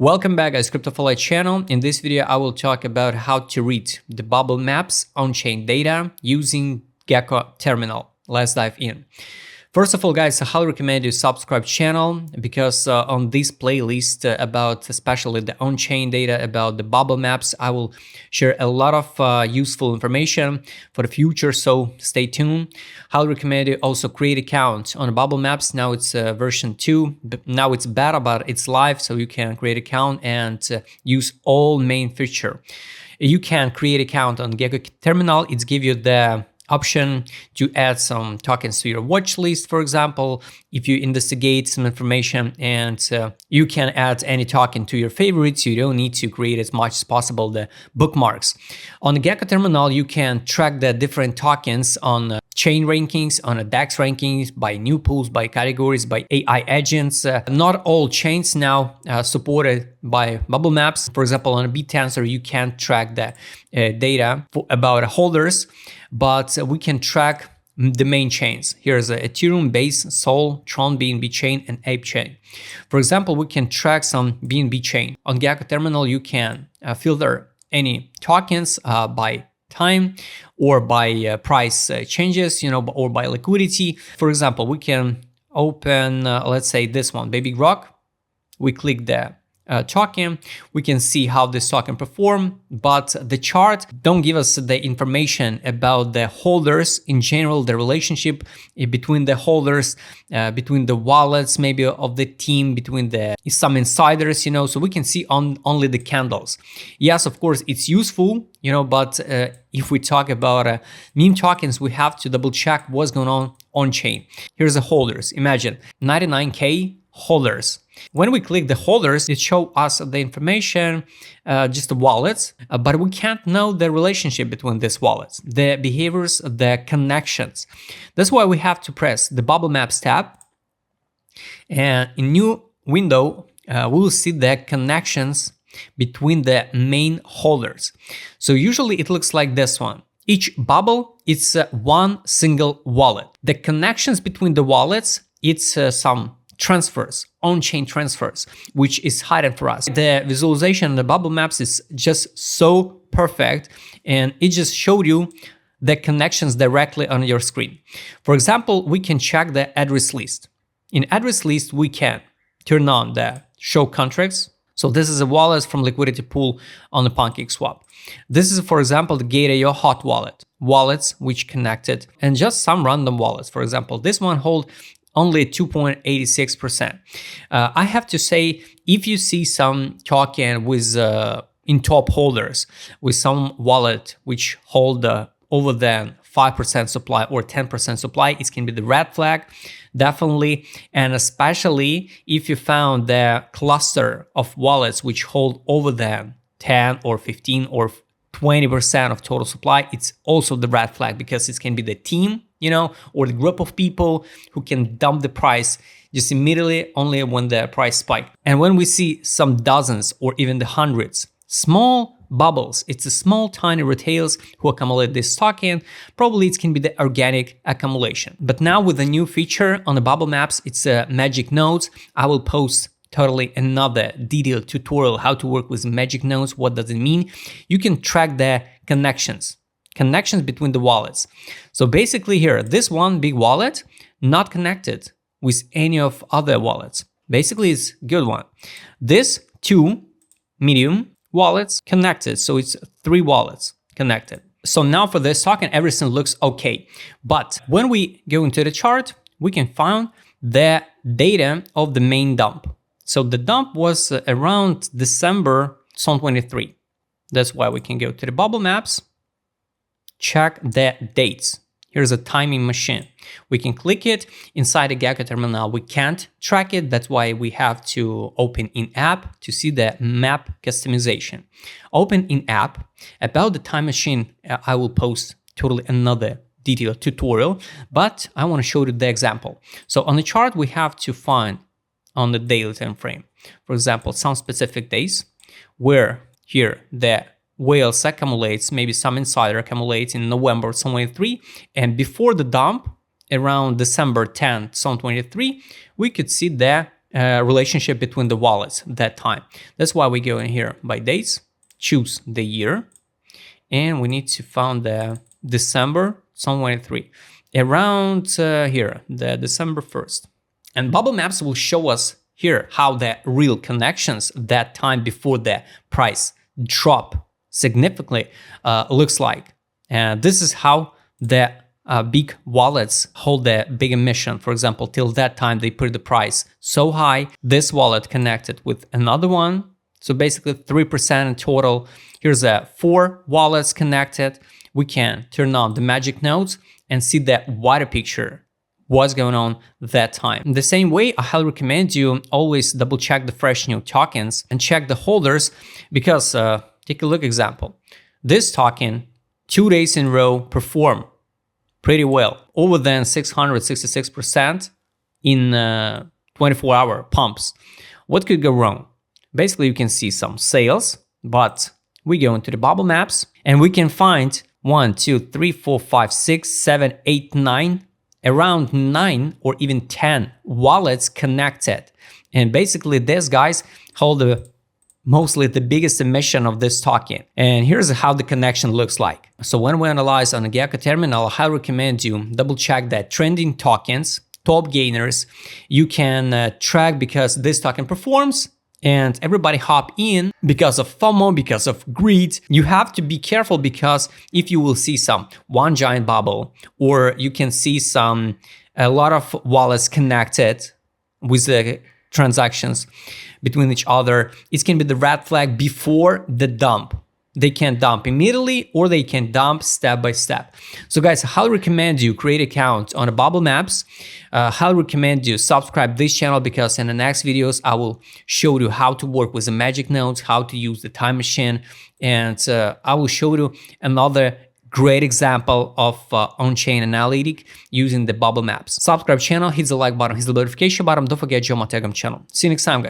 Welcome back guys, CryptoFi channel. In this video, I will talk about how to read the Bubblemaps on-chain data using GeckoTerminal. Let's dive in. First of all, guys, I highly recommend you subscribe channel because on this playlist about especially the on-chain data about the Bubblemaps, I will share a lot of useful information for the future. So stay tuned. Highly recommend you also create account on Bubblemaps. Now it's version 2. Now it's beta, but it's live, so you can create account and use all main feature. You can create account on GeckoTerminal. It's give you the option to add some tokens to your watch list, for example, if you investigate some information, and you can add any token to your favorites. You don't need to create as much as possible the bookmarks. On the GeckoTerminal, you can track the different tokens on chain rankings, on a DEX rankings, by new pools, by categories, by AI agents. Not all chains now supported by Bubblemaps. For example, on a BTensor, you can track the data about holders, but we can track the main chains. Here's Ethereum, Base, Sol, Tron, BNB chain, and Ape chain. For example, we can track some BNB chain. On GeckoTerminal, you can filter any tokens by time or by price changes, or by liquidity. For example, we can open, let's say this one, Baby Rock. We click the token, we can see how this token perform, but the chart don't give us the information about the holders in general, the relationship between the holders, between the wallets, maybe of the team, between some insiders, so we can see only the candles. Yes, of course, it's useful, but if we talk about meme tokens, we have to double check what's going on chain. Here's the holders. Imagine 99K holders. When we click the holders, it shows us the information, just the wallets, but we can't know the relationship between these wallets, the behaviors, the connections. That's why we have to press the Bubblemaps tab, and in new window, we will see the connections between the main holders. So usually it looks like this one. Each bubble, it's one single wallet. The connections between the wallets, it's some transfers, on-chain transfers, which is hidden for us. The visualization of the Bubblemaps is just so perfect, and it just showed you the connections directly on your screen. For example, we can check the address list. In address list, we can turn on the show contracts. So this is a wallet from liquidity pool on the PancakeSwap. This is, for example, the GetAyo hot wallet, wallets which connected, and just some random wallets. For example, this one hold only 2.86%. I have to say, if you see some token with in top holders with some wallet which hold over than 5% supply or 10% supply, it can be the red flag, definitely. And especially if you found the cluster of wallets which hold over than 10 or 15 or 20% of total supply, it's also the red flag, because it can be the team, or the group of people who can dump the price just immediately only when the price spikes. And when we see some dozens or even the hundreds, small bubbles, it's a small tiny retails who accumulate this token, probably it can be the organic accumulation. But now with the new feature on the Bubblemaps, it's a magic nodes. I will post totally another detailed tutorial how to work with magic nodes. What does it mean? You can track the connections between the wallets. So basically here, this one big wallet not connected with any of other wallets. Basically, it's good one. This two medium wallets connected. So it's 3 wallets connected. So now for this token, everything looks okay. But when we go into the chart, we can find the data of the main dump. So the dump was around December 2023. That's why we can go to the Bubblemaps, check the dates. Here's a timing machine. We can click it inside the GeckoTerminal. We can't track it. That's why we have to open in app to see the map customization. Open in app. About the time machine, I will post totally another detailed tutorial, but I want to show you the example. So on the chart, we have to find on the daily time frame, for example, some specific days where here the whales accumulates, maybe some insider accumulates in November 2023, and before the dump around December 10th 2023, we could see the relationship between the wallets that time. That's why we go in here by dates, choose the year, and we need to find the December 2023 around here, the December 1st. And Bubblemaps will show us here how the real connections that time before the price drop significantly looks like. And this is how the big wallets hold the big emission. For example, till that time they put the price so high, this wallet connected with another one. So basically 3% in total. Here's 4 wallets connected. We can turn on the magic nodes and see that wider picture, what's going on that time. In the same way, I highly recommend you always double check the fresh new tokens and check the holders, because take a look example. This token 2 days in a row perform pretty well, over than 666% in 24-hour pumps. What could go wrong? Basically, you can see some sales, but we go into the Bubblemaps and we can find 1, 2, 3, 4, 5, 6, 7, 8, 9, around 9 or even 10 wallets connected. And basically these guys hold mostly the biggest emission of this token. And here's how the connection looks like. So when we analyze on the GeckoTerminal, I highly recommend you double check that trending tokens, top gainers, you can track, because this token performs and everybody hop in because of FOMO, because of greed. You have to be careful, because if you will see one giant bubble, or you can see a lot of wallets connected with the transactions between each other, it can be the red flag before the dump. They can dump immediately or they can dump step by step. So guys, I highly recommend you create an account on a Bubblemaps. Highly recommend you subscribe this channel, because in the next videos I will show you how to work with the magic nodes, how to use the time machine, and I will show you another great example of on-chain analytic using the Bubblemaps. Subscribe channel, hit the like button, hit the notification button. Don't forget to join my Telegram channel. See you next time, guys.